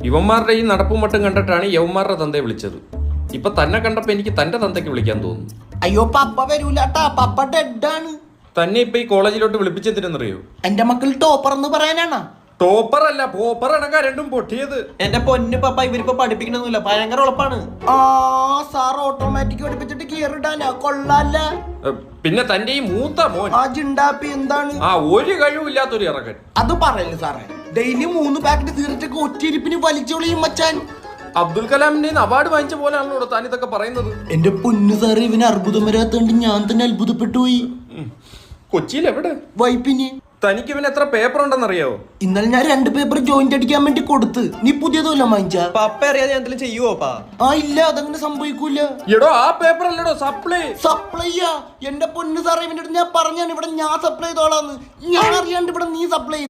ഇവന്മാരുടെ ഈ നടപ്പും മട്ടും കണ്ടിട്ടാണ് യവന്മാരുടെ തന്തയെ വിളിച്ചത്. ഇപ്പൊ തന്നെ കണ്ടപ്പോ എനിക്ക് തന്റെ തന്തയ്ക്ക് വിളിക്കാൻ തോന്നുന്നു. അയ്യോ പപ്പ വരൂലാട്ടാ, പപ്പ ഡെഡാണ്. തന്നെ ഇപ്പൊ ഈ കോളേജിലോട്ട് വിളിപ്പിച്ചെന്തിനെന്നറിയോ? എന്റെ മക്കൾ ടോപ്പർ എന്ന് പറയാനാണ്. ടോപ്പർ അല്ല, പോപ്പർ അടക്കം രണ്ടും പൊട്ടിയത്. എന്റെ പൊന്ന് പപ്പ, ഇവരിപ്പോ പഠിപ്പിക്കണമെന്നില്ല, ഭയങ്കര ഉളപ്പാണ്. ആ സാർ ഓട്ടോമാറ്റിക് പഠിപ്പിച്ചിട്ട് കീറിടാനാ, കൊള്ളാല്ല. പിന്നെ തന്റെ ഈ മൂത്ത മോൻ ആ ജിണ്ടാപ്പി എന്താണ്? ആ ഒരു കഴിവില്ലാത്തൊരു ഇറക്കൻ. അത് പറയല്ലേ സാറേ, ഡെയിലി 3 പാക്കറ്റ് തീർച്ചയൊക്കെ ഒറ്റയിരിപ്പിന് വലിച്ചോളിയും മച്ചാൻ. അബ്ദുൽ കലാമിന്റെ അവാർഡ് വാങ്ങിച്ച പോലെയാണല്ലോ താൻ ഇതൊക്കെ പറയുന്നത്. എന്റെ പൊന്നു സാറേ, ഇവന് അർബുദം വരാത്തോണ്ട് ഞാൻ തന്നെ അത്ഭുതപ്പെട്ടു പോയി. കൊച്ചിയിൽ എവിടെ? വൈപ്പിന്. തനിക്ക് ഇവന് എത്ര പേപ്പർ ഉണ്ടെന്നറിയാവോ? ഇന്നലെ ഞാൻ 2 പേപ്പർ ജോയിന്റ് അടിക്കാൻ വേണ്ടി കൊടുത്ത്. നീ പുതിയതല്ല വാങ്ങിച്ച? പപ്പ അറിയാതെ ഞാൻ എന്തെങ്കിലും ചെയ്യുവോ പാ? ആ ഇല്ല, അതങ്ങനെ സംഭവിക്കൂല. എടോ ആ പേപ്പർ അല്ലടോ സപ്ലൈ. സപ്ലൈയാ? എന്റെ പൊന്നു സാറേ, ഇവന്റെ അടുത്ത് ഞാൻ പറഞ്ഞാണ് ഇവിടെ ഞാൻ സപ്ലൈ ചെയ്തോളാന്ന്. ഞാൻ അറിയാണ്ട് ഇവിടെ നീ സപ്ലൈ